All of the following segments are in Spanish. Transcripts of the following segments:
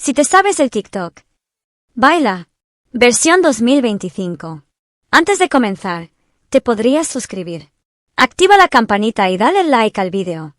Si te sabes el TikTok. Baila. Versión 2025. Antes de comenzar, te podrías suscribir. Activa la campanita y dale like al vídeo.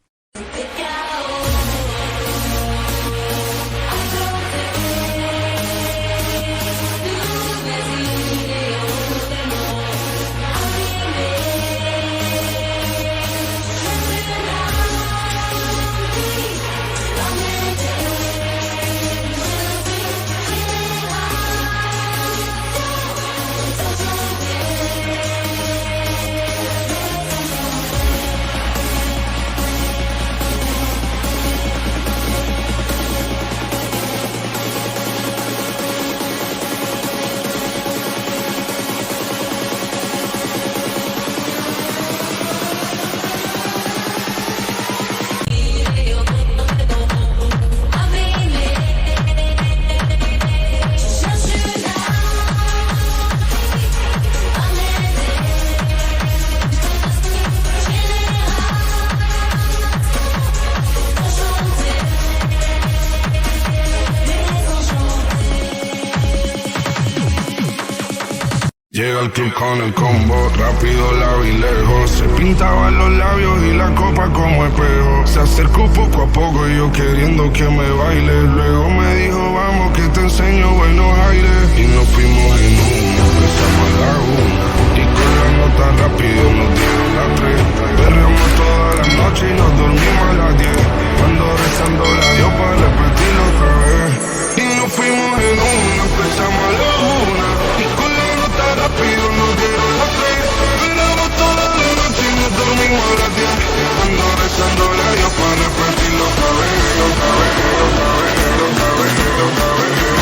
Llega el club con el combo, rápido la vi lejos. Se pintaban los labios y la copa como espejo. Se acercó poco a poco y yo queriendo que me baile. Luego me dijo, vamos que te enseño buenos aires. Y nos fuimos en una, empezamos a la una. Y con la nota rápido nos dieron las 3. Perreamos toda la noche y nos dormimos a las 10. Cuando rezando la dio para repetirlo otra vez. Y nos fuimos en una, empezamos a la una. Y con la nota rápido nos dieron las 3. Perreamos toda la noche y nos dormimos a las 10. Cuando rezando la dio para repetirlo otra vez, otra vez, otra vez, otra vez, otra vez.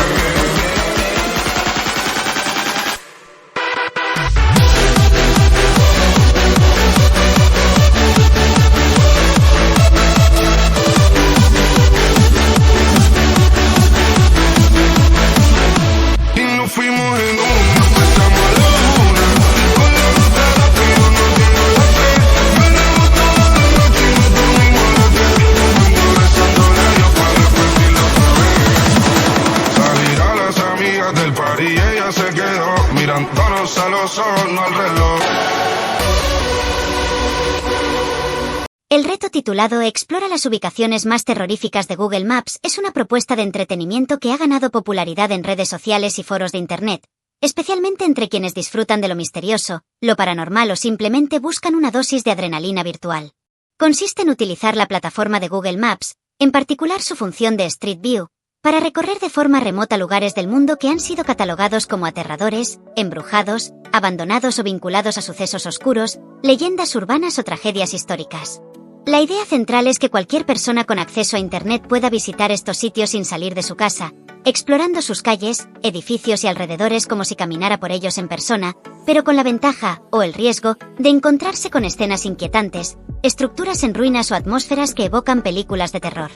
Fuimos en una, empezamos a la una. Con la nota rápido nos dieron las 3. Perreamos toda la noche y nos dormimos a las 10. Cuando rezando la dio para repetirlo otra vez. Salir a las amigas del party y ella se quedó mirándonos a los ojos, no al reloj. El reto titulado Explora las ubicaciones más terroríficas de Google Maps es una propuesta de entretenimiento que ha ganado popularidad en redes sociales y foros de Internet, especialmente entre quienes disfrutan de lo misterioso, lo paranormal o simplemente buscan una dosis de adrenalina virtual. Consiste en utilizar la plataforma de Google Maps, en particular su función de Street View, para recorrer de forma remota lugares del mundo que han sido catalogados como aterradores, embrujados, abandonados o vinculados a sucesos oscuros, leyendas urbanas o tragedias históricas. La idea central es que cualquier persona con acceso a Internet pueda visitar estos sitios sin salir de su casa, explorando sus calles, edificios y alrededores como si caminara por ellos en persona, pero con la ventaja, o el riesgo, de encontrarse con escenas inquietantes, estructuras en ruinas o atmósferas que evocan películas de terror.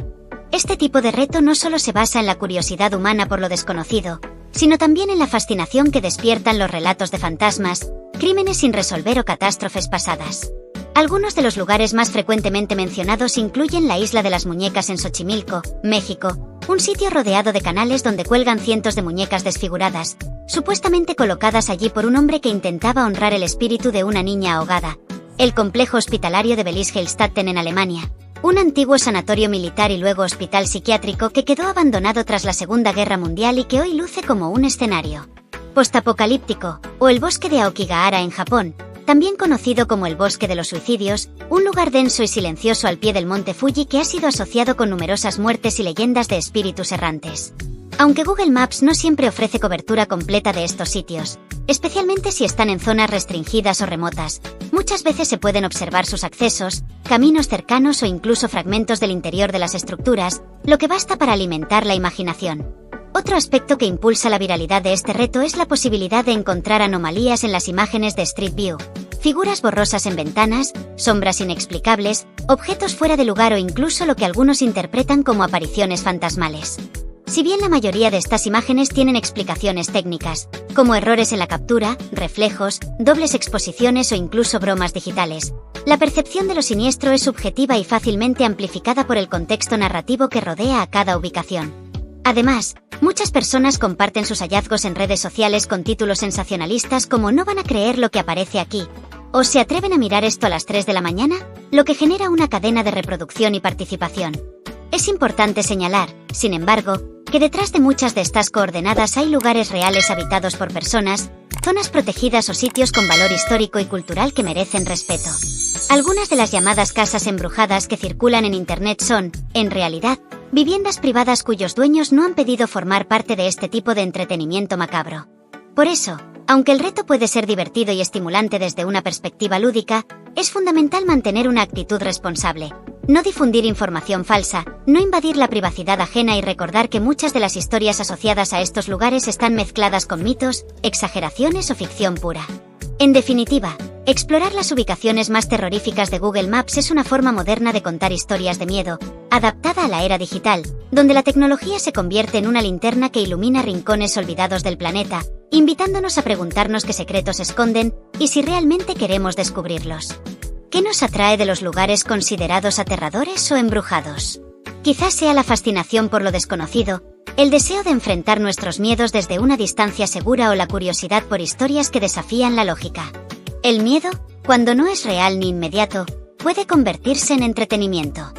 Este tipo de reto no solo se basa en la curiosidad humana por lo desconocido, sino también en la fascinación que despiertan los relatos de fantasmas, crímenes sin resolver o catástrofes pasadas. Algunos de los lugares más frecuentemente mencionados incluyen la Isla de las Muñecas en Xochimilco, México, un sitio rodeado de canales donde cuelgan cientos de muñecas desfiguradas, supuestamente colocadas allí por un hombre que intentaba honrar el espíritu de una niña ahogada. El complejo hospitalario de Bellingshausen en Alemania, un antiguo sanatorio militar y luego hospital psiquiátrico que quedó abandonado tras la Segunda Guerra Mundial y que hoy luce como un escenario postapocalíptico, o el bosque de Aokigahara en Japón, también conocido como el Bosque de los Suicidios, un lugar denso y silencioso al pie del monte Fuji que ha sido asociado con numerosas muertes y leyendas de espíritus errantes. Aunque Google Maps no siempre ofrece cobertura completa de estos sitios, especialmente si están en zonas restringidas o remotas, muchas veces se pueden observar sus accesos, caminos cercanos o incluso fragmentos del interior de las estructuras, lo que basta para alimentar la imaginación. Otro aspecto que impulsa la viralidad de este reto es la posibilidad de encontrar anomalías en las imágenes de Street View, figuras borrosas en ventanas, sombras inexplicables, objetos fuera de lugar o incluso lo que algunos interpretan como apariciones fantasmales. Si bien la mayoría de estas imágenes tienen explicaciones técnicas, como errores en la captura, reflejos, dobles exposiciones o incluso bromas digitales, la percepción de lo siniestro es subjetiva y fácilmente amplificada por el contexto narrativo que rodea a cada ubicación. Además, muchas personas comparten sus hallazgos en redes sociales con títulos sensacionalistas como "no van a creer lo que aparece aquí", o "se atreven a mirar esto a las 3 de la mañana", lo que genera una cadena de reproducción y participación. Es importante señalar, sin embargo, que detrás de muchas de estas coordenadas hay lugares reales habitados por personas, zonas protegidas o sitios con valor histórico y cultural que merecen respeto. Algunas de las llamadas casas embrujadas que circulan en Internet son, en realidad, viviendas privadas cuyos dueños no han pedido formar parte de este tipo de entretenimiento macabro. Por eso, aunque el reto puede ser divertido y estimulante desde una perspectiva lúdica, es fundamental mantener una actitud responsable, no difundir información falsa, no invadir la privacidad ajena y recordar que muchas de las historias asociadas a estos lugares están mezcladas con mitos, exageraciones o ficción pura. En definitiva, explorar las ubicaciones más terroríficas de Google Maps es una forma moderna de contar historias de miedo, adaptada a la era digital, donde la tecnología se convierte en una linterna que ilumina rincones olvidados del planeta, invitándonos a preguntarnos qué secretos esconden y si realmente queremos descubrirlos. ¿Qué nos atrae de los lugares considerados aterradores o embrujados? Quizás sea la fascinación por lo desconocido, el deseo de enfrentar nuestros miedos desde una distancia segura o la curiosidad por historias que desafían la lógica. El miedo, cuando no es real ni inmediato, puede convertirse en entretenimiento.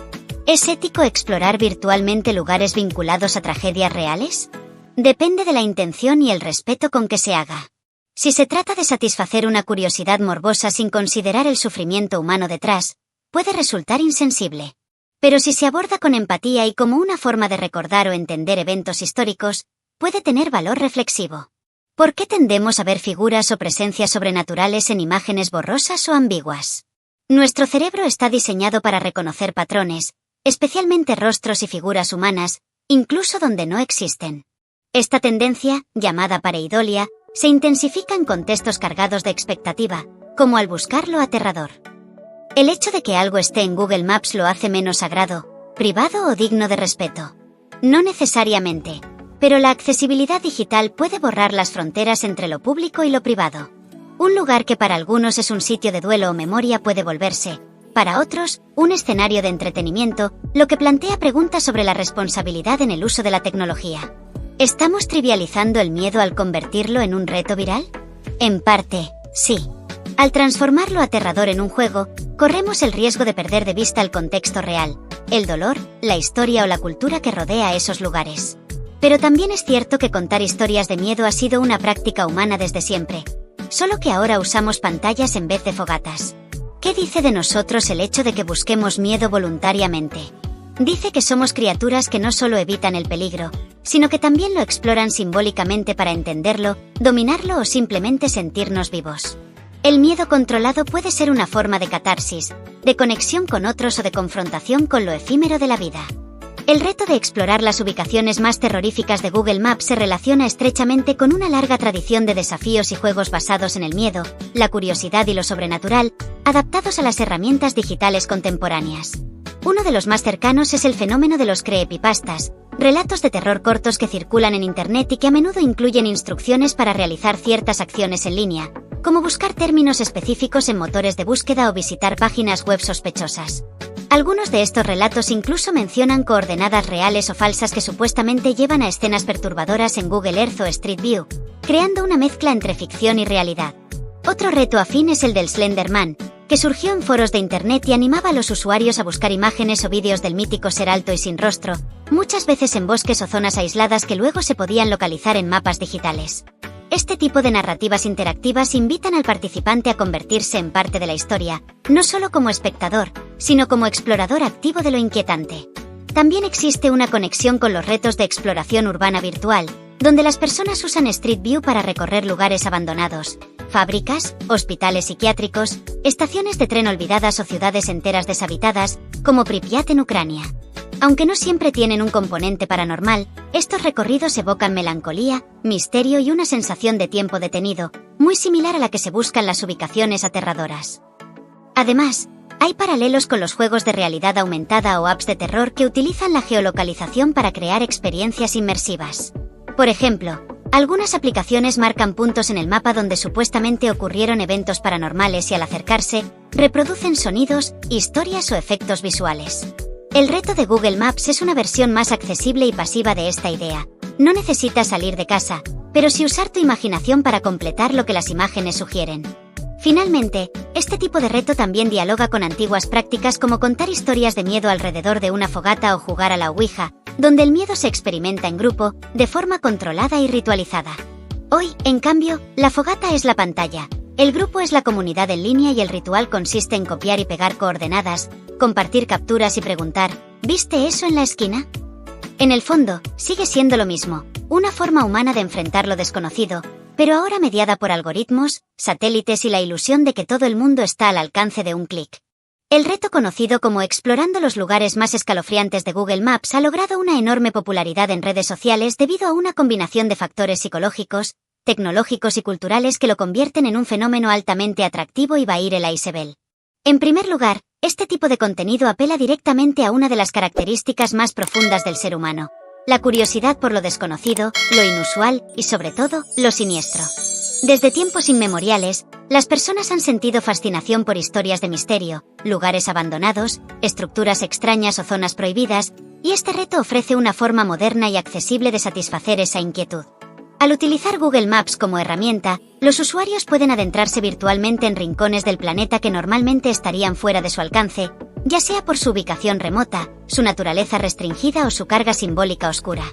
¿Es ético explorar virtualmente lugares vinculados a tragedias reales? Depende de la intención y el respeto con que se haga. Si se trata de satisfacer una curiosidad morbosa sin considerar el sufrimiento humano detrás, puede resultar insensible. Pero si se aborda con empatía y como una forma de recordar o entender eventos históricos, puede tener valor reflexivo. ¿Por qué tendemos a ver figuras o presencias sobrenaturales en imágenes borrosas o ambiguas? Nuestro cerebro está diseñado para reconocer patrones, especialmente rostros y figuras humanas, incluso donde no existen. Esta tendencia, llamada pareidolia, se intensifica en contextos cargados de expectativa, como al buscar lo aterrador. El hecho de que algo esté en Google Maps lo hace menos sagrado, privado o digno de respeto. No necesariamente, pero la accesibilidad digital puede borrar las fronteras entre lo público y lo privado. Un lugar que para algunos es un sitio de duelo o memoria puede volverse, para otros, un escenario de entretenimiento, lo que plantea preguntas sobre la responsabilidad en el uso de la tecnología. ¿Estamos trivializando el miedo al convertirlo en un reto viral? En parte, sí. Al transformar lo aterrador en un juego, corremos el riesgo de perder de vista el contexto real, el dolor, la historia o la cultura que rodea esos lugares. Pero también es cierto que contar historias de miedo ha sido una práctica humana desde siempre, solo que ahora usamos pantallas en vez de fogatas. ¿Qué dice de nosotros el hecho de que busquemos miedo voluntariamente? Dice que somos criaturas que no solo evitan el peligro, sino que también lo exploran simbólicamente para entenderlo, dominarlo o simplemente sentirnos vivos. El miedo controlado puede ser una forma de catarsis, de conexión con otros o de confrontación con lo efímero de la vida. El reto de explorar las ubicaciones más terroríficas de Google Maps se relaciona estrechamente con una larga tradición de desafíos y juegos basados en el miedo, la curiosidad y lo sobrenatural, adaptados a las herramientas digitales contemporáneas. Uno de los más cercanos es el fenómeno de los creepypastas, relatos de terror cortos que circulan en Internet y que a menudo incluyen instrucciones para realizar ciertas acciones en línea, como buscar términos específicos en motores de búsqueda o visitar páginas web sospechosas. Algunos de estos relatos incluso mencionan coordenadas reales o falsas que supuestamente llevan a escenas perturbadoras en Google Earth o Street View, creando una mezcla entre ficción y realidad. Otro reto afín es el del Slender Man, que surgió en foros de Internet y animaba a los usuarios a buscar imágenes o vídeos del mítico ser alto y sin rostro, muchas veces en bosques o zonas aisladas que luego se podían localizar en mapas digitales. Este tipo de narrativas interactivas invitan al participante a convertirse en parte de la historia, no solo como espectador, sino como explorador activo de lo inquietante. También existe una conexión con los retos de exploración urbana virtual, donde las personas usan Street View para recorrer lugares abandonados, fábricas, hospitales psiquiátricos, estaciones de tren olvidadas o ciudades enteras deshabitadas, como Pripyat en Ucrania. Aunque no siempre tienen un componente paranormal, estos recorridos evocan melancolía, misterio y una sensación de tiempo detenido, muy similar a la que se busca en las ubicaciones aterradoras. Además, hay paralelos con los juegos de realidad aumentada o apps de terror que utilizan la geolocalización para crear experiencias inmersivas. Por ejemplo, algunas aplicaciones marcan puntos en el mapa donde supuestamente ocurrieron eventos paranormales y al acercarse, reproducen sonidos, historias o efectos visuales. El reto de Google Maps es una versión más accesible y pasiva de esta idea. No necesitas salir de casa, pero sí usar tu imaginación para completar lo que las imágenes sugieren. Finalmente, este tipo de reto también dialoga con antiguas prácticas como contar historias de miedo alrededor de una fogata o jugar a la Ouija, donde el miedo se experimenta en grupo, de forma controlada y ritualizada. Hoy, en cambio, la fogata es la pantalla, el grupo es la comunidad en línea y el ritual consiste en copiar y pegar coordenadas, compartir capturas y preguntar, ¿viste eso en la esquina? En el fondo, sigue siendo lo mismo, una forma humana de enfrentar lo desconocido, pero ahora mediada por algoritmos, satélites y la ilusión de que todo el mundo está al alcance de un clic. El reto conocido como Explorando los lugares más escalofriantes de Google Maps ha logrado una enorme popularidad en redes sociales debido a una combinación de factores psicológicos, tecnológicos y culturales que lo convierten en un fenómeno altamente atractivo y irreversible. En primer lugar, este tipo de contenido apela directamente a una de las características más profundas del ser humano: la curiosidad por lo desconocido, lo inusual y, sobre todo, lo siniestro. Desde tiempos inmemoriales, las personas han sentido fascinación por historias de misterio, lugares abandonados, estructuras extrañas o zonas prohibidas, y este reto ofrece una forma moderna y accesible de satisfacer esa inquietud. Al utilizar Google Maps como herramienta, los usuarios pueden adentrarse virtualmente en rincones del planeta que normalmente estarían fuera de su alcance, ya sea por su ubicación remota, su naturaleza restringida o su carga simbólica oscura.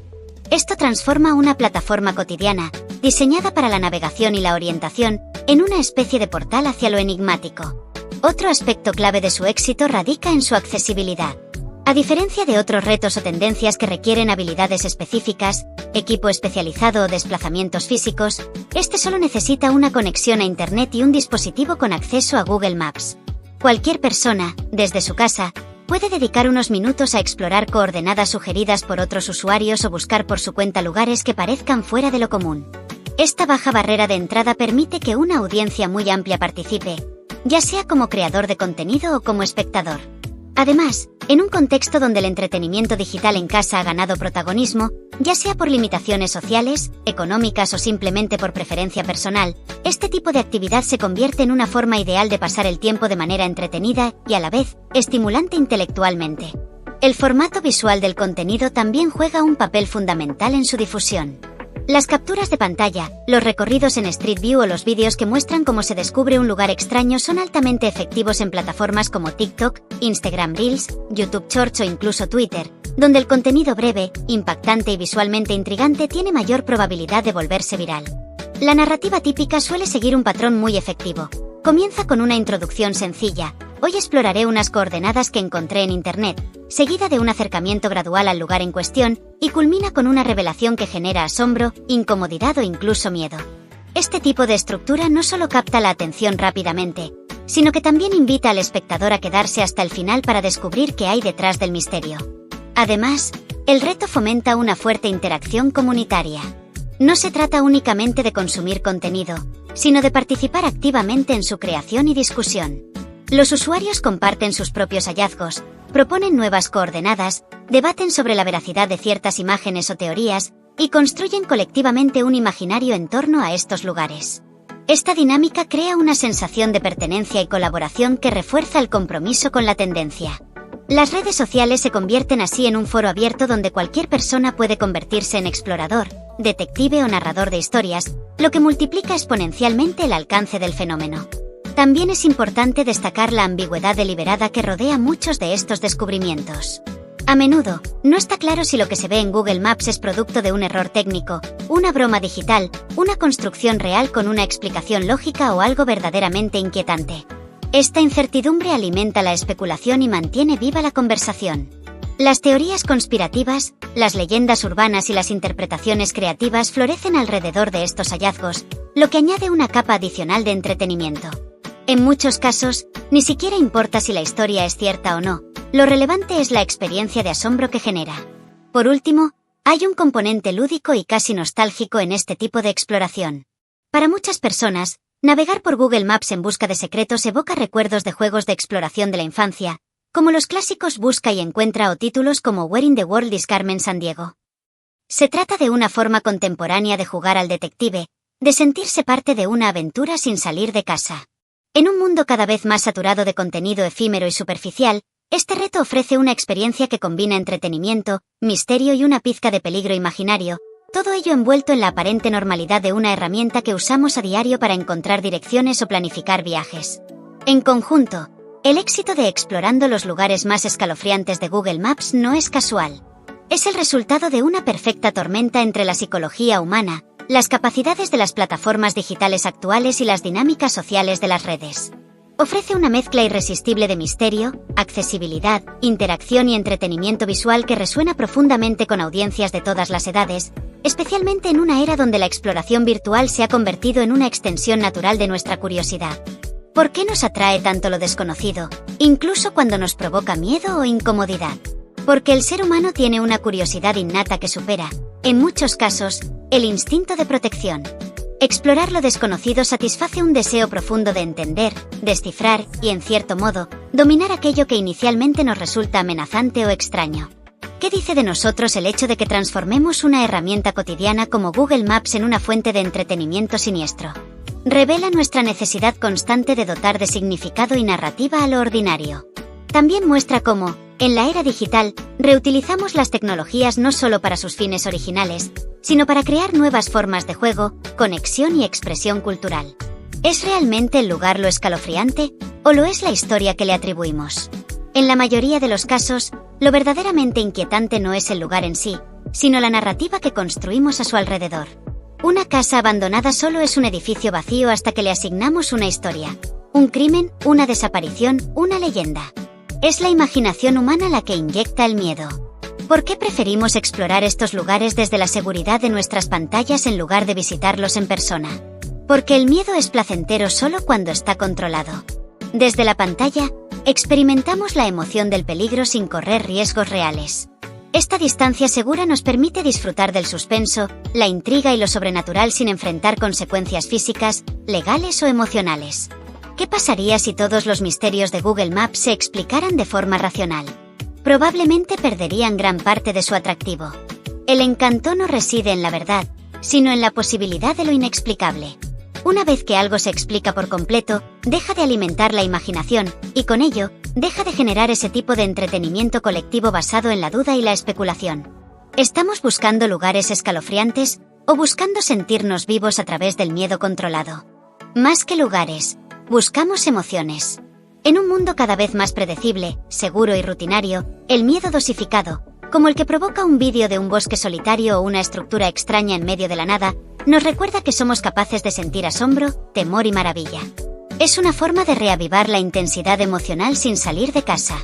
Esto transforma una plataforma cotidiana, diseñada para la navegación y la orientación, en una especie de portal hacia lo enigmático. Otro aspecto clave de su éxito radica en su accesibilidad. A diferencia de otros retos o tendencias que requieren habilidades específicas, equipo especializado o desplazamientos físicos, este solo necesita una conexión a Internet y un dispositivo con acceso a Google Maps. Cualquier persona, desde su casa, puede dedicar unos minutos a explorar coordenadas sugeridas por otros usuarios o buscar por su cuenta lugares que parezcan fuera de lo común. Esta baja barrera de entrada permite que una audiencia muy amplia participe, ya sea como creador de contenido o como espectador. Además, en un contexto donde el entretenimiento digital en casa ha ganado protagonismo, ya sea por limitaciones sociales, económicas o simplemente por preferencia personal, este tipo de actividad se convierte en una forma ideal de pasar el tiempo de manera entretenida y a la vez, estimulante intelectualmente. El formato visual del contenido también juega un papel fundamental en su difusión. Las capturas de pantalla, los recorridos en Street View o los vídeos que muestran cómo se descubre un lugar extraño son altamente efectivos en plataformas como TikTok, Instagram Reels, YouTube Shorts o incluso Twitter, donde el contenido breve, impactante y visualmente intrigante tiene mayor probabilidad de volverse viral. La narrativa típica suele seguir un patrón muy efectivo. Comienza con una introducción sencilla: hoy exploraré unas coordenadas que encontré en Internet, seguida de un acercamiento gradual al lugar en cuestión, y culmina con una revelación que genera asombro, incomodidad o incluso miedo. Este tipo de estructura no solo capta la atención rápidamente, sino que también invita al espectador a quedarse hasta el final para descubrir qué hay detrás del misterio. Además, el reto fomenta una fuerte interacción comunitaria. No se trata únicamente de consumir contenido, sino de participar activamente en su creación y discusión. Los usuarios comparten sus propios hallazgos, proponen nuevas coordenadas, debaten sobre la veracidad de ciertas imágenes o teorías, y construyen colectivamente un imaginario en torno a estos lugares. Esta dinámica crea una sensación de pertenencia y colaboración que refuerza el compromiso con la tendencia. Las redes sociales se convierten así en un foro abierto donde cualquier persona puede convertirse en explorador, detective o narrador de historias, lo que multiplica exponencialmente el alcance del fenómeno. También es importante destacar la ambigüedad deliberada que rodea muchos de estos descubrimientos. A menudo, no está claro si lo que se ve en Google Maps es producto de un error técnico, una broma digital, una construcción real con una explicación lógica o algo verdaderamente inquietante. Esta incertidumbre alimenta la especulación y mantiene viva la conversación. Las teorías conspirativas, las leyendas urbanas y las interpretaciones creativas florecen alrededor de estos hallazgos, lo que añade una capa adicional de entretenimiento. En muchos casos, ni siquiera importa si la historia es cierta o no, lo relevante es la experiencia de asombro que genera. Por último, hay un componente lúdico y casi nostálgico en este tipo de exploración. Para muchas personas, navegar por Google Maps en busca de secretos evoca recuerdos de juegos de exploración de la infancia, como los clásicos Busca y Encuentra o títulos como Where in the World is Carmen Sandiego. Se trata de una forma contemporánea de jugar al detective, de sentirse parte de una aventura sin salir de casa. En un mundo cada vez más saturado de contenido efímero y superficial, Este reto ofrece una experiencia que combina entretenimiento, misterio y una pizca de peligro imaginario, todo ello envuelto en la aparente normalidad de una herramienta que usamos a diario para encontrar direcciones o planificar viajes. En conjunto, el éxito de explorando los lugares más escalofriantes de Google Maps no es casual. Es el resultado de una perfecta tormenta entre la psicología humana, las capacidades de las plataformas digitales actuales y las dinámicas sociales de las redes. Ofrece una mezcla irresistible de misterio, accesibilidad, interacción y entretenimiento visual que resuena profundamente con audiencias de todas las edades, especialmente en una era donde la exploración virtual se ha convertido en una extensión natural de nuestra curiosidad. ¿Por qué nos atrae tanto lo desconocido, incluso cuando nos provoca miedo o incomodidad? Porque el ser humano tiene una curiosidad innata que supera, en muchos casos, el instinto de protección. Explorar lo desconocido satisface un deseo profundo de entender, descifrar y, en cierto modo, dominar aquello que inicialmente nos resulta amenazante o extraño. ¿Qué dice de nosotros el hecho de que transformemos una herramienta cotidiana como Google Maps en una fuente de entretenimiento siniestro? Revela nuestra necesidad constante de dotar de significado y narrativa a lo ordinario. También muestra cómo, en la era digital, reutilizamos las tecnologías no solo para sus fines originales, sino para crear nuevas formas de juego, conexión y expresión cultural. ¿Es realmente el lugar lo escalofriante, o lo es la historia que le atribuimos? En la mayoría de los casos, lo verdaderamente inquietante no es el lugar en sí, sino la narrativa que construimos a su alrededor. Una casa abandonada solo es un edificio vacío hasta que le asignamos una historia, un crimen, una desaparición, una leyenda. Es la imaginación humana la que inyecta el miedo. ¿Por qué preferimos explorar estos lugares desde la seguridad de nuestras pantallas en lugar de visitarlos en persona? Porque el miedo es placentero solo cuando está controlado. Desde la pantalla, experimentamos la emoción del peligro sin correr riesgos reales. Esta distancia segura nos permite disfrutar del suspenso, la intriga y lo sobrenatural sin enfrentar consecuencias físicas, legales o emocionales. ¿Qué pasaría si todos los misterios de Google Maps se explicaran de forma racional? Probablemente perderían gran parte de su atractivo. El encanto no reside en la verdad, sino en la posibilidad de lo inexplicable. Una vez que algo se explica por completo, deja de alimentar la imaginación, y con ello, deja de generar ese tipo de entretenimiento colectivo basado en la duda y la especulación. ¿Estamos buscando lugares escalofriantes, o buscando sentirnos vivos a través del miedo controlado? Más que lugares, buscamos emociones. En un mundo cada vez más predecible, seguro y rutinario, el miedo dosificado, como el que provoca un vídeo de un bosque solitario o una estructura extraña en medio de la nada, nos recuerda que somos capaces de sentir asombro, temor y maravilla. Es una forma de reavivar la intensidad emocional sin salir de casa.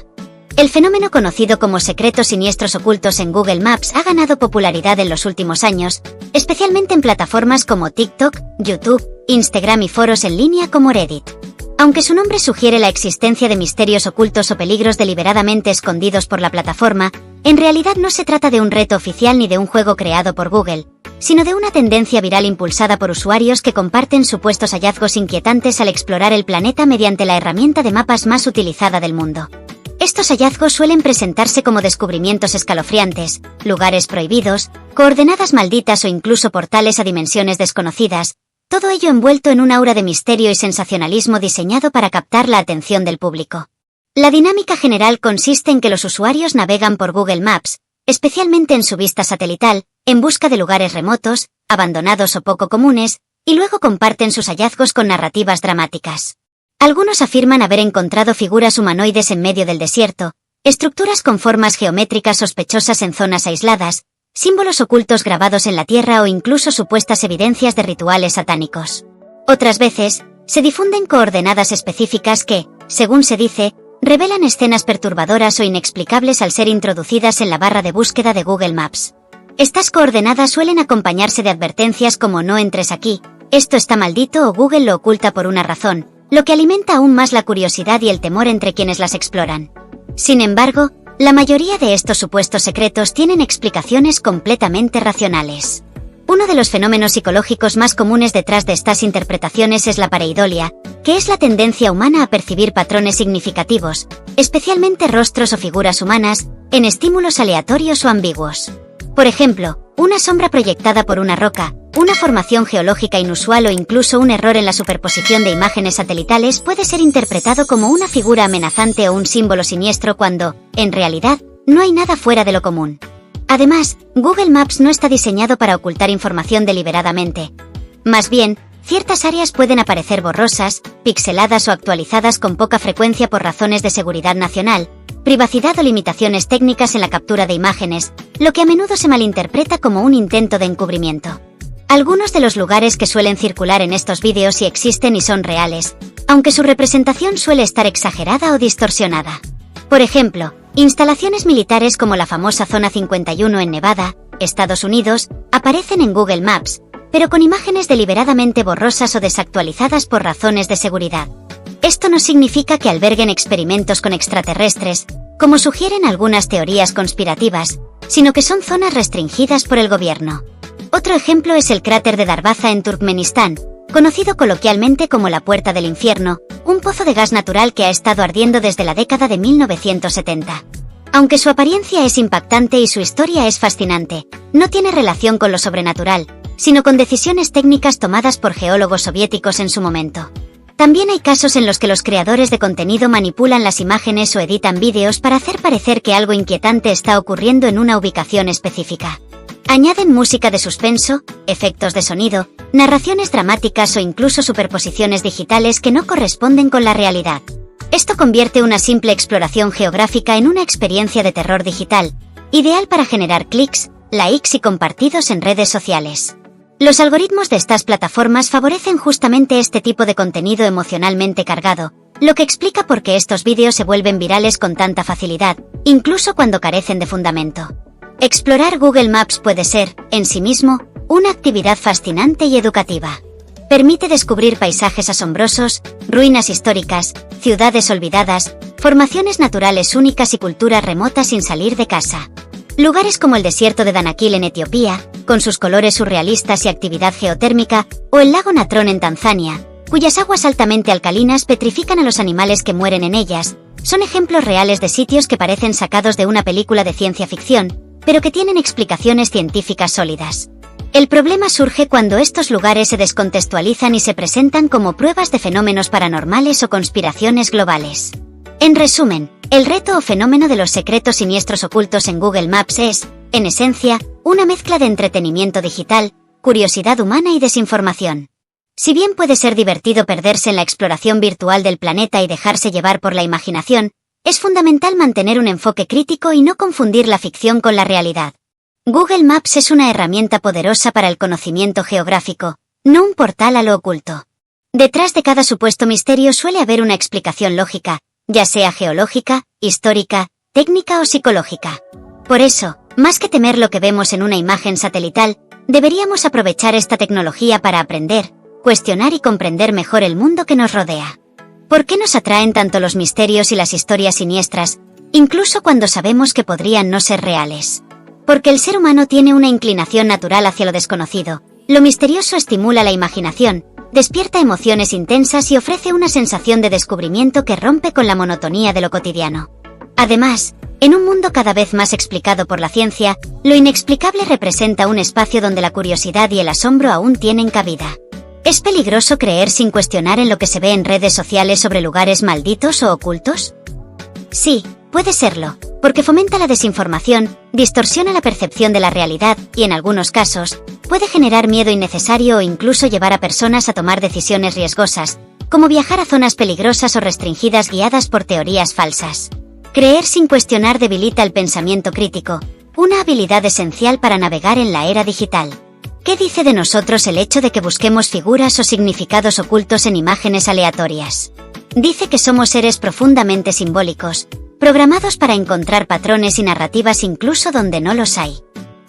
El fenómeno conocido como secretos siniestros ocultos en Google Maps ha ganado popularidad en los últimos años, especialmente en plataformas como TikTok, YouTube, Instagram y foros en línea como Reddit. Aunque su nombre sugiere la existencia de misterios ocultos o peligros deliberadamente escondidos por la plataforma, en realidad no se trata de un reto oficial ni de un juego creado por Google, sino de una tendencia viral impulsada por usuarios que comparten supuestos hallazgos inquietantes al explorar el planeta mediante la herramienta de mapas más utilizada del mundo. Estos hallazgos suelen presentarse como descubrimientos escalofriantes, lugares prohibidos, coordenadas malditas o incluso portales a dimensiones desconocidas, todo ello envuelto en un aura de misterio y sensacionalismo diseñado para captar la atención del público. La dinámica general consiste en que los usuarios navegan por Google Maps, especialmente en su vista satelital, en busca de lugares remotos, abandonados o poco comunes, y luego comparten sus hallazgos con narrativas dramáticas. Algunos afirman haber encontrado figuras humanoides en medio del desierto, estructuras con formas geométricas sospechosas en zonas aisladas, símbolos ocultos grabados en la tierra o incluso supuestas evidencias de rituales satánicos. Otras veces, se difunden coordenadas específicas que, según se dice, revelan escenas perturbadoras o inexplicables al ser introducidas en la barra de búsqueda de Google Maps. Estas coordenadas suelen acompañarse de advertencias como "no entres aquí", "esto está maldito" o "Google lo oculta por una razón", lo que alimenta aún más la curiosidad y el temor entre quienes las exploran. Sin embargo, la mayoría de estos supuestos secretos tienen explicaciones completamente racionales. Uno de los fenómenos psicológicos más comunes detrás de estas interpretaciones es la pareidolia, que es la tendencia humana a percibir patrones significativos, especialmente rostros o figuras humanas, en estímulos aleatorios o ambiguos. Por ejemplo, una sombra proyectada por una roca, Una formación geológica inusual o incluso un error en la superposición de imágenes satelitales puede ser interpretado como una figura amenazante o un símbolo siniestro cuando, en realidad, no hay nada fuera de lo común. Además, Google Maps no está diseñado para ocultar información deliberadamente. Más bien, ciertas áreas pueden aparecer borrosas, pixeladas o actualizadas con poca frecuencia por razones de seguridad nacional, privacidad o limitaciones técnicas en la captura de imágenes, lo que a menudo se malinterpreta como un intento de encubrimiento. Algunos de los lugares que suelen circular en estos vídeos sí existen y son reales, aunque su representación suele estar exagerada o distorsionada. Por ejemplo, instalaciones militares como la famosa Zona 51 en Nevada, Estados Unidos, aparecen en Google Maps, pero con imágenes deliberadamente borrosas o desactualizadas por razones de seguridad. Esto no significa que alberguen experimentos con extraterrestres, como sugieren algunas teorías conspirativas, sino que son zonas restringidas por el gobierno. Otro ejemplo es el cráter de Darbaza en Turkmenistán, conocido coloquialmente como la Puerta del Infierno, un pozo de gas natural que ha estado ardiendo desde la década de 1970. Aunque su apariencia es impactante y su historia es fascinante, no tiene relación con lo sobrenatural, sino con decisiones técnicas tomadas por geólogos soviéticos en su momento. También hay casos en los que los creadores de contenido manipulan las imágenes o editan vídeos para hacer parecer que algo inquietante está ocurriendo en una ubicación específica. Añaden música de suspenso, efectos de sonido, narraciones dramáticas o incluso superposiciones digitales que no corresponden con la realidad. Esto convierte una simple exploración geográfica en una experiencia de terror digital, ideal para generar clics, likes y compartidos en redes sociales. Los algoritmos de estas plataformas favorecen justamente este tipo de contenido emocionalmente cargado, lo que explica por qué estos vídeos se vuelven virales con tanta facilidad, incluso cuando carecen de fundamento. Explorar Google Maps puede ser, en sí mismo, una actividad fascinante y educativa. Permite descubrir paisajes asombrosos, ruinas históricas, ciudades olvidadas, formaciones naturales únicas y culturas remotas sin salir de casa. Lugares como el desierto de Danakil en Etiopía, con sus colores surrealistas y actividad geotérmica, o el lago Natron en Tanzania, cuyas aguas altamente alcalinas petrifican a los animales que mueren en ellas, son ejemplos reales de sitios que parecen sacados de una película de ciencia ficción, pero que tienen explicaciones científicas sólidas. El problema surge cuando estos lugares se descontextualizan y se presentan como pruebas de fenómenos paranormales o conspiraciones globales. En resumen, el reto o fenómeno de los secretos siniestros ocultos en Google Maps es, en esencia, una mezcla de entretenimiento digital, curiosidad humana y desinformación. Si bien puede ser divertido perderse en la exploración virtual del planeta y dejarse llevar por la imaginación, es fundamental mantener un enfoque crítico y no confundir la ficción con la realidad. Google Maps es una herramienta poderosa para el conocimiento geográfico, no un portal a lo oculto. Detrás de cada supuesto misterio suele haber una explicación lógica, ya sea geológica, histórica, técnica o psicológica. Por eso, más que temer lo que vemos en una imagen satelital, deberíamos aprovechar esta tecnología para aprender, cuestionar y comprender mejor el mundo que nos rodea. ¿Por qué nos atraen tanto los misterios y las historias siniestras, incluso cuando sabemos que podrían no ser reales? Porque el ser humano tiene una inclinación natural hacia lo desconocido. Lo misterioso estimula la imaginación, despierta emociones intensas y ofrece una sensación de descubrimiento que rompe con la monotonía de lo cotidiano. Además, en un mundo cada vez más explicado por la ciencia, lo inexplicable representa un espacio donde la curiosidad y el asombro aún tienen cabida. ¿Es peligroso creer sin cuestionar en lo que se ve en redes sociales sobre lugares malditos o ocultos? Sí, puede serlo, porque fomenta la desinformación, distorsiona la percepción de la realidad y, en algunos casos, puede generar miedo innecesario o incluso llevar a personas a tomar decisiones riesgosas, como viajar a zonas peligrosas o restringidas guiadas por teorías falsas. Creer sin cuestionar debilita el pensamiento crítico, una habilidad esencial para navegar en la era digital. ¿Qué dice de nosotros el hecho de que busquemos figuras o significados ocultos en imágenes aleatorias? Dice que somos seres profundamente simbólicos, programados para encontrar patrones y narrativas incluso donde no los hay.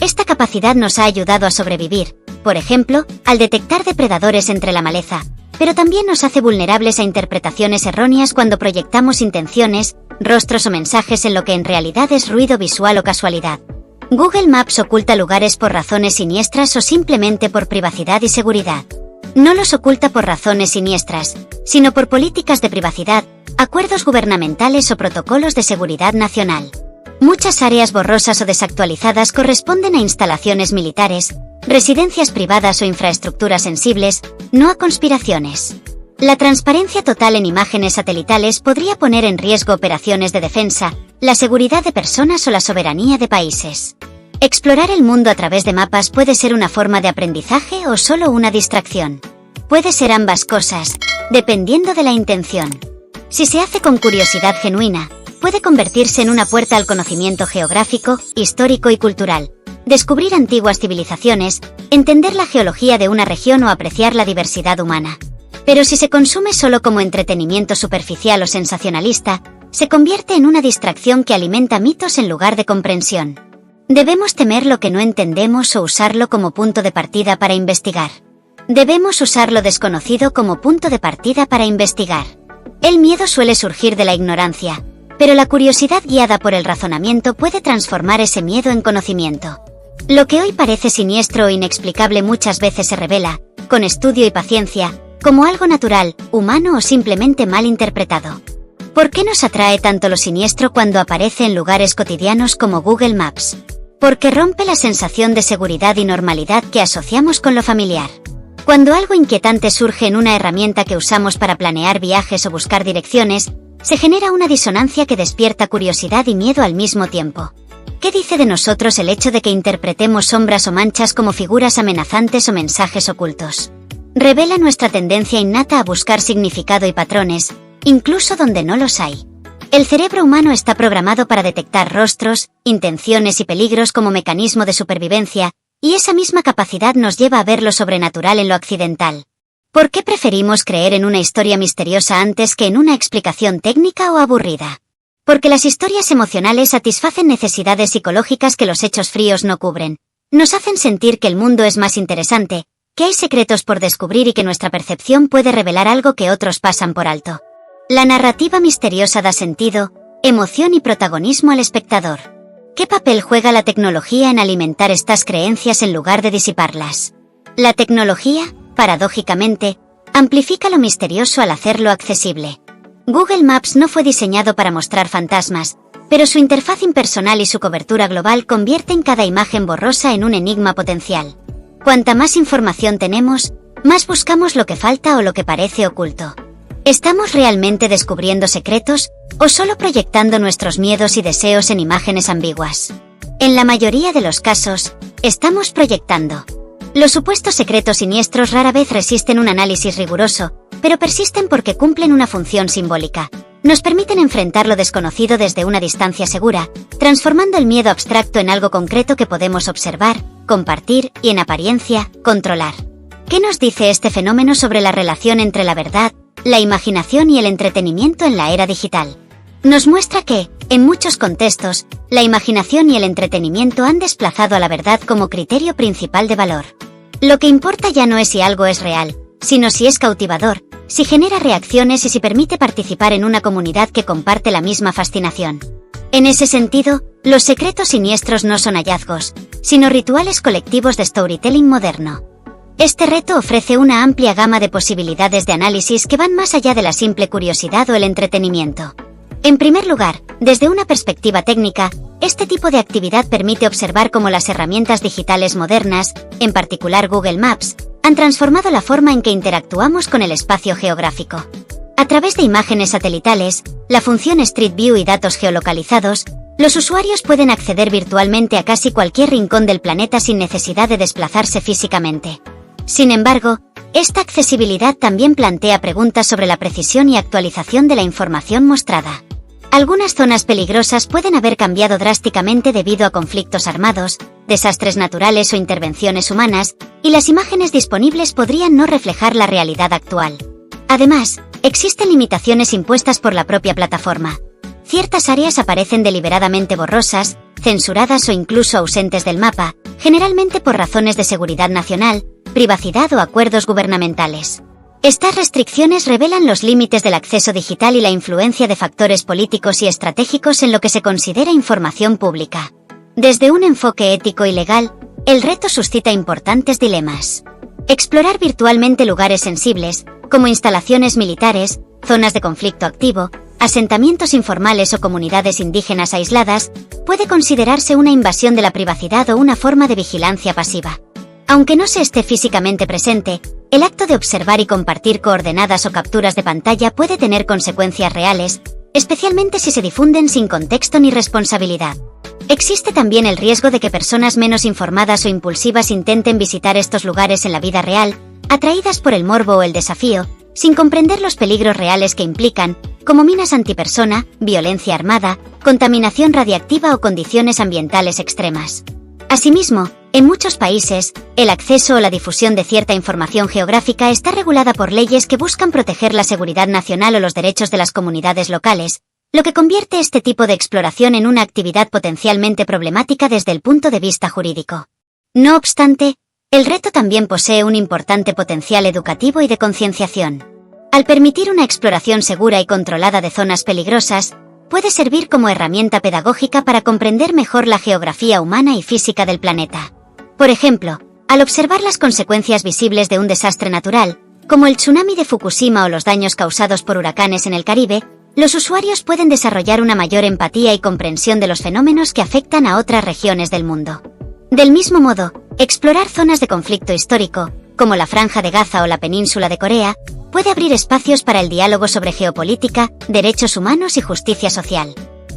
Esta capacidad nos ha ayudado a sobrevivir, por ejemplo, al detectar depredadores entre la maleza, pero también nos hace vulnerables a interpretaciones erróneas cuando proyectamos intenciones, rostros o mensajes en lo que en realidad es ruido visual o casualidad. Google Maps oculta lugares por razones siniestras o simplemente por privacidad y seguridad. No los oculta por razones siniestras, sino por políticas de privacidad, acuerdos gubernamentales o protocolos de seguridad nacional. Muchas áreas borrosas o desactualizadas corresponden a instalaciones militares, residencias privadas o infraestructuras sensibles, no a conspiraciones. La transparencia total en imágenes satelitales podría poner en riesgo operaciones de defensa, la seguridad de personas o la soberanía de países. Explorar el mundo a través de mapas puede ser una forma de aprendizaje o solo una distracción. Puede ser ambas cosas, dependiendo de la intención. Si se hace con curiosidad genuina, puede convertirse en una puerta al conocimiento geográfico, histórico y cultural, descubrir antiguas civilizaciones, entender la geología de una región o apreciar la diversidad humana. Pero si se consume solo como entretenimiento superficial o sensacionalista, se convierte en una distracción que alimenta mitos en lugar de comprensión. Debemos temer lo que no entendemos o usarlo como punto de partida para investigar. Debemos usar lo desconocido como punto de partida para investigar. El miedo suele surgir de la ignorancia, pero la curiosidad guiada por el razonamiento puede transformar ese miedo en conocimiento. Lo que hoy parece siniestro o inexplicable muchas veces se revela, con estudio y paciencia, como algo natural, humano o simplemente mal interpretado. ¿Por qué nos atrae tanto lo siniestro cuando aparece en lugares cotidianos como Google Maps? Porque rompe la sensación de seguridad y normalidad que asociamos con lo familiar. Cuando algo inquietante surge en una herramienta que usamos para planear viajes o buscar direcciones, se genera una disonancia que despierta curiosidad y miedo al mismo tiempo. ¿Qué dice de nosotros el hecho de que interpretemos sombras o manchas como figuras amenazantes o mensajes ocultos? Revela nuestra tendencia innata a buscar significado y patrones, incluso donde no los hay. El cerebro humano está programado para detectar rostros, intenciones y peligros como mecanismo de supervivencia, y esa misma capacidad nos lleva a ver lo sobrenatural en lo accidental. ¿Por qué preferimos creer en una historia misteriosa antes que en una explicación técnica o aburrida? Porque las historias emocionales satisfacen necesidades psicológicas que los hechos fríos no cubren. Nos hacen sentir que el mundo es más interesante, que hay secretos por descubrir y que nuestra percepción puede revelar algo que otros pasan por alto. La narrativa misteriosa da sentido, emoción y protagonismo al espectador. ¿Qué papel juega la tecnología en alimentar estas creencias en lugar de disiparlas? La tecnología, paradójicamente, amplifica lo misterioso al hacerlo accesible. Google Maps no fue diseñado para mostrar fantasmas, pero su interfaz impersonal y su cobertura global convierten cada imagen borrosa en un enigma potencial. Cuanta más información tenemos, más buscamos lo que falta o lo que parece oculto. ¿Estamos realmente descubriendo secretos, o solo proyectando nuestros miedos y deseos en imágenes ambiguas? En la mayoría de los casos, estamos proyectando. Los supuestos secretos siniestros rara vez resisten un análisis riguroso, pero persisten porque cumplen una función simbólica. Nos permiten enfrentar lo desconocido desde una distancia segura, transformando el miedo abstracto en algo concreto que podemos observar, compartir y, en apariencia, controlar. ¿Qué nos dice este fenómeno sobre la relación entre la verdad, la imaginación y el entretenimiento en la era digital? Nos muestra que, en muchos contextos, la imaginación y el entretenimiento han desplazado a la verdad como criterio principal de valor. Lo que importa ya no es si algo es real, sino si es cautivador, si genera reacciones y si permite participar en una comunidad que comparte la misma fascinación. En ese sentido, los secretos siniestros no son hallazgos, sino rituales colectivos de storytelling moderno. Este reto ofrece una amplia gama de posibilidades de análisis que van más allá de la simple curiosidad o el entretenimiento. En primer lugar, desde una perspectiva técnica, este tipo de actividad permite observar cómo las herramientas digitales modernas, en particular Google Maps, han transformado la forma en que interactuamos con el espacio geográfico. A través de imágenes satelitales, la función Street View y datos geolocalizados, los usuarios pueden acceder virtualmente a casi cualquier rincón del planeta sin necesidad de desplazarse físicamente. Sin embargo, esta accesibilidad también plantea preguntas sobre la precisión y actualización de la información mostrada. Algunas zonas peligrosas pueden haber cambiado drásticamente debido a conflictos armados, desastres naturales o intervenciones humanas, y las imágenes disponibles podrían no reflejar la realidad actual. Además, existen limitaciones impuestas por la propia plataforma. Ciertas áreas aparecen deliberadamente borrosas, censuradas o incluso ausentes del mapa, generalmente por razones de seguridad nacional, privacidad o acuerdos gubernamentales. Estas restricciones revelan los límites del acceso digital y la influencia de factores políticos y estratégicos en lo que se considera información pública. Desde un enfoque ético y legal, el reto suscita importantes dilemas. Explorar virtualmente lugares sensibles, como instalaciones militares, zonas de conflicto activo, asentamientos informales o comunidades indígenas aisladas, puede considerarse una invasión de la privacidad o una forma de vigilancia pasiva. Aunque no se esté físicamente presente, el acto de observar y compartir coordenadas o capturas de pantalla puede tener consecuencias reales, especialmente si se difunden sin contexto ni responsabilidad. Existe también el riesgo de que personas menos informadas o impulsivas intenten visitar estos lugares en la vida real, atraídas por el morbo o el desafío, sin comprender los peligros reales que implican, como minas antipersona, violencia armada, contaminación radiactiva o condiciones ambientales extremas. Asimismo, en muchos países, el acceso o la difusión de cierta información geográfica está regulada por leyes que buscan proteger la seguridad nacional o los derechos de las comunidades locales, lo que convierte este tipo de exploración en una actividad potencialmente problemática desde el punto de vista jurídico. No obstante, el reto también posee un importante potencial educativo y de concienciación. Al permitir una exploración segura y controlada de zonas peligrosas, puede servir como herramienta pedagógica para comprender mejor la geografía humana y física del planeta. Por ejemplo, al observar las consecuencias visibles de un desastre natural, como el tsunami de Fukushima o los daños causados por huracanes en el Caribe, los usuarios pueden desarrollar una mayor empatía y comprensión de los fenómenos que afectan a otras regiones del mundo. Del mismo modo, explorar zonas de conflicto histórico, como la Franja de Gaza o la península de Corea, puede abrir espacios para el diálogo sobre geopolítica, derechos humanos y justicia social.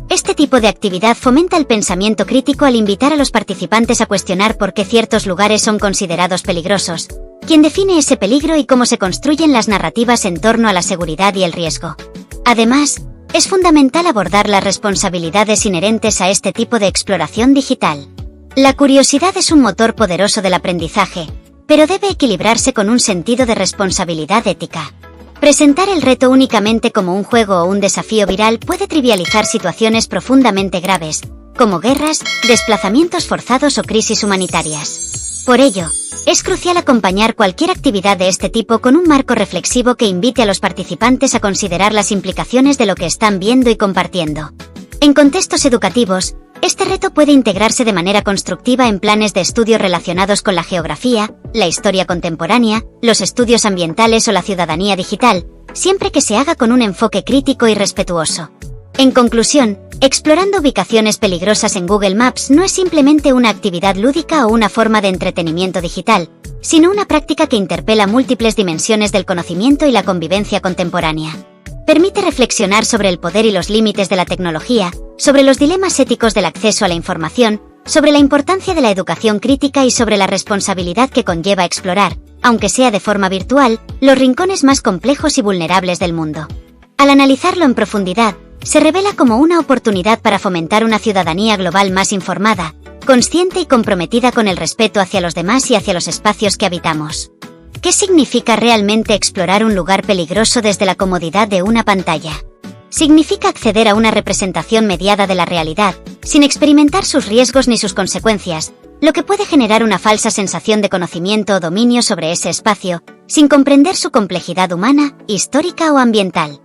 Este tipo de actividad fomenta el pensamiento crítico al invitar a los participantes a cuestionar por qué ciertos lugares son considerados peligrosos, quién define ese peligro y cómo se construyen las narrativas en torno a la seguridad y el riesgo. Además, es fundamental abordar las responsabilidades inherentes a este tipo de exploración digital. La curiosidad es un motor poderoso del aprendizaje, pero debe equilibrarse con un sentido de responsabilidad ética. Presentar el reto únicamente como un juego o un desafío viral puede trivializar situaciones profundamente graves, como guerras, desplazamientos forzados o crisis humanitarias. Por ello, es crucial acompañar cualquier actividad de este tipo con un marco reflexivo que invite a los participantes a considerar las implicaciones de lo que están viendo y compartiendo. En contextos educativos, este reto puede integrarse de manera constructiva en planes de estudio relacionados con la geografía, la historia contemporánea, los estudios ambientales o la ciudadanía digital, siempre que se haga con un enfoque crítico y respetuoso. En conclusión, explorando ubicaciones peligrosas en Google Maps no es simplemente una actividad lúdica o una forma de entretenimiento digital, sino una práctica que interpela múltiples dimensiones del conocimiento y la convivencia contemporánea. Permite reflexionar sobre el poder y los límites de la tecnología, sobre los dilemas éticos del acceso a la información, sobre la importancia de la educación crítica y sobre la responsabilidad que conlleva explorar, aunque sea de forma virtual, los rincones más complejos y vulnerables del mundo. Al analizarlo en profundidad, se revela como una oportunidad para fomentar una ciudadanía global más informada, consciente y comprometida con el respeto hacia los demás y hacia los espacios que habitamos. ¿Qué significa realmente explorar un lugar peligroso desde la comodidad de una pantalla? Significa acceder a una representación mediada de la realidad, sin experimentar sus riesgos ni sus consecuencias, lo que puede generar una falsa sensación de conocimiento o dominio sobre ese espacio, sin comprender su complejidad humana, histórica o ambiental.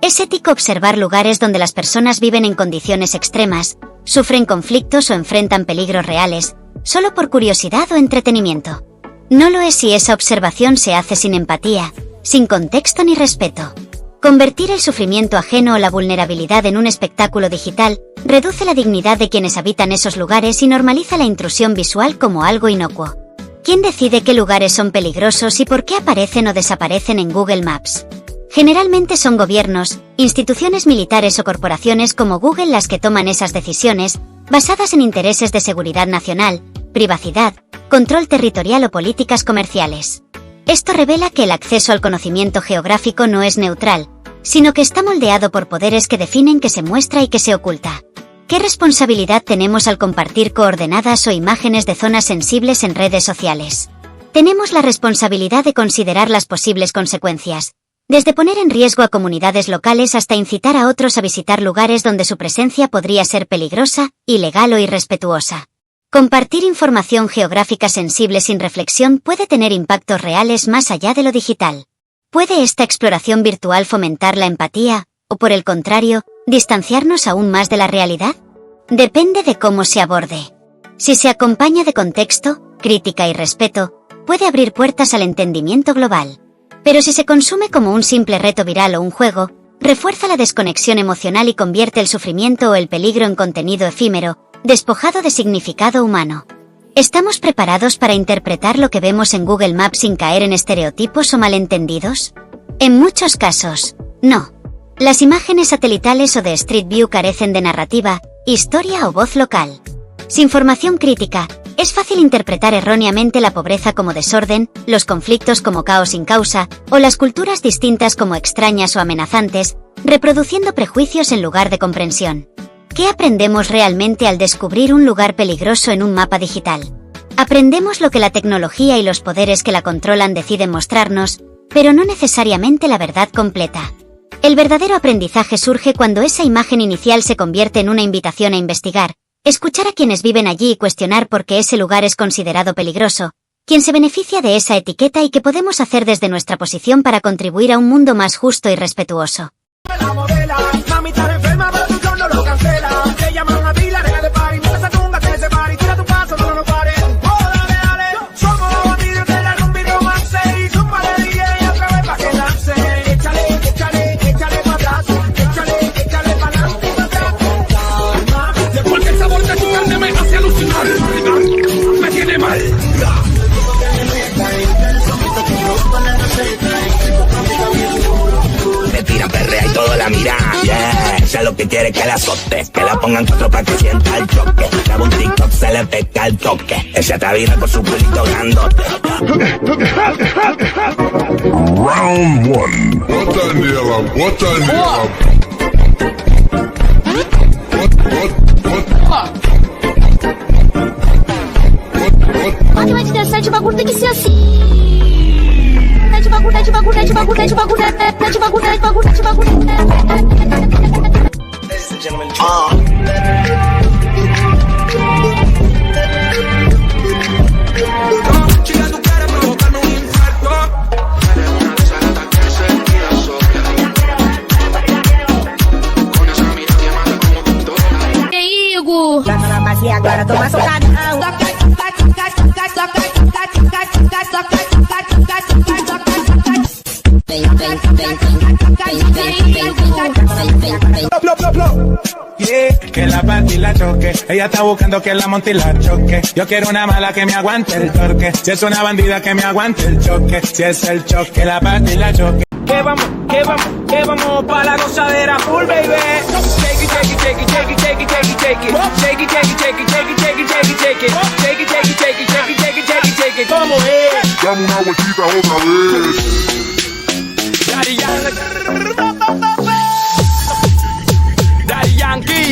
Es ético observar lugares donde las personas viven en condiciones extremas, sufren conflictos o enfrentan peligros reales, solo por curiosidad o entretenimiento. No lo es si esa observación se hace sin empatía, sin contexto ni respeto. Convertir el sufrimiento ajeno o la vulnerabilidad en un espectáculo digital reduce la dignidad de quienes habitan esos lugares y normaliza la intrusión visual como algo inocuo. ¿Quién decide qué lugares son peligrosos y por qué aparecen o desaparecen en Google Maps? Generalmente son gobiernos, instituciones militares o corporaciones como Google las que toman esas decisiones, basadas en intereses de seguridad nacional, privacidad, control territorial o políticas comerciales. Esto revela que el acceso al conocimiento geográfico no es neutral, sino que está moldeado por poderes que definen qué se muestra y qué se oculta. ¿Qué responsabilidad tenemos al compartir coordenadas o imágenes de zonas sensibles en redes sociales? Tenemos la responsabilidad de considerar las posibles consecuencias, desde poner en riesgo a comunidades locales hasta incitar a otros a visitar lugares donde su presencia podría ser peligrosa, ilegal o irrespetuosa. Compartir información geográfica sensible sin reflexión puede tener impactos reales más allá de lo digital. ¿Puede esta exploración virtual fomentar la empatía, o por el contrario, distanciarnos aún más de la realidad? Depende de cómo se aborde. Si se acompaña de contexto, crítica y respeto, puede abrir puertas al entendimiento global. Pero si se consume como un simple reto viral o un juego, refuerza la desconexión emocional y convierte el sufrimiento o el peligro en contenido efímero, despojado de significado humano. ¿Estamos preparados para interpretar lo que vemos en Google Maps sin caer en estereotipos o malentendidos? En muchos casos, no. Las imágenes satelitales o de Street View carecen de narrativa, historia o voz local. Sin formación crítica, es fácil interpretar erróneamente la pobreza como desorden, los conflictos como caos sin causa, o las culturas distintas como extrañas o amenazantes, reproduciendo prejuicios en lugar de comprensión. ¿Qué aprendemos realmente al descubrir un lugar peligroso en un mapa digital? Aprendemos lo que la tecnología y los poderes que la controlan deciden mostrarnos, pero no necesariamente la verdad completa. El verdadero aprendizaje surge cuando esa imagen inicial se convierte en una invitación a investigar, escuchar a quienes viven allí y cuestionar por qué ese lugar es considerado peligroso, quién se beneficia de esa etiqueta y qué podemos hacer desde nuestra posición para contribuir a un mundo más justo y respetuoso. Te tiran perrea y todo la mira, yeah. Ella lo que quiere es que la azote, que la pongan cuatro pa' que sienta el choque. Graba un TikTok, se le pesca el toque. Ella te vira con su culito grandote. Round one. What the hell? What the hell? Máquina de 17, o bagulho tem que ser assim. De bagulho. Ladies and gentlemen, Chica, tú quieres provocarme un infarto. Eres una de esas gatas que se tira sola. Con esa mirada que mata como doctora. Que Igor! Já tá na base e agora toma socadão. Yeah, que la party la choque. Ella está buscando que la monte y la choque. Yo quiero una mala que me aguante el torque. Si es una bandida que me aguante el choque. Si es el choque, la party la choque. Que vamos pa' la gozadera full, baby. Shake it, shake it, shake it, shake it, shake it, shake it, shake it. Shake it, shake it, shake it, shake it, shake it, shake it, shake it. Shake it, shake it, shake it, shake it, shake it, shake it, shake it. ¿Cómo es? Dame una vueltita otra vez. Daddy Yankee. Daddy Yankee.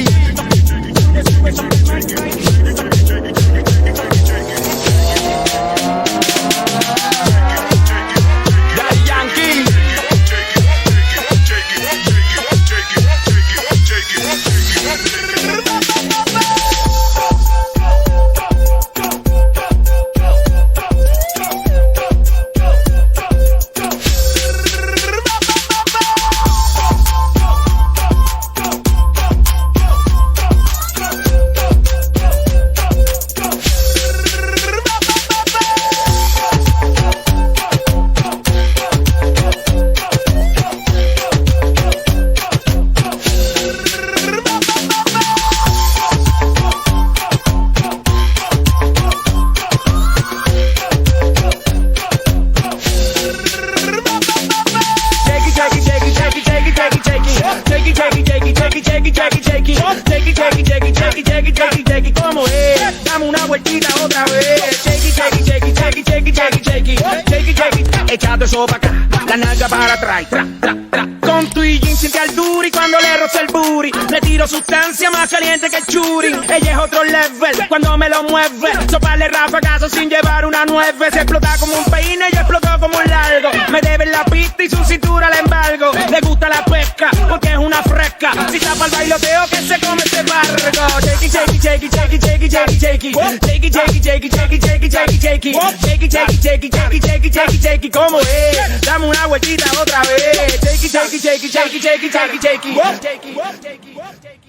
¿Cómo es? Dame una vueltita otra vez. Shake it, shake it, shake it, shake it, shake it, shake it, shake it, shake it, shake it. Echando eso pa' acá, la nalga para atrás, tra, tra, tra. Con tu y jean siente al duri cuando le roza el booty. Le tiro sustancia más caliente que el churi. Ella es otro level cuando me lo mueve. Soparle rafagazos sin llevar una nueve. Se explota como un peine y explotó como un largo. Me debe la pista y su cintura la embargo. Le gusta la pesca porque es una fresca. Si tapa el bailoteo que se come ese barco. Shake it, shake it, shake it, shake it, shake it, shake it, shake it. Shake it, shake it, shake it, shake it, shake it, shake it, shake it. Shake it, shake it, shake it, shake it, shake it, shake it, shake it. ¿Cómo es? Dame una vueltita otra vez. Shake it, shake it, shake it, shake it, shake it, shake it, shake it. Shake it, shake it, shake it.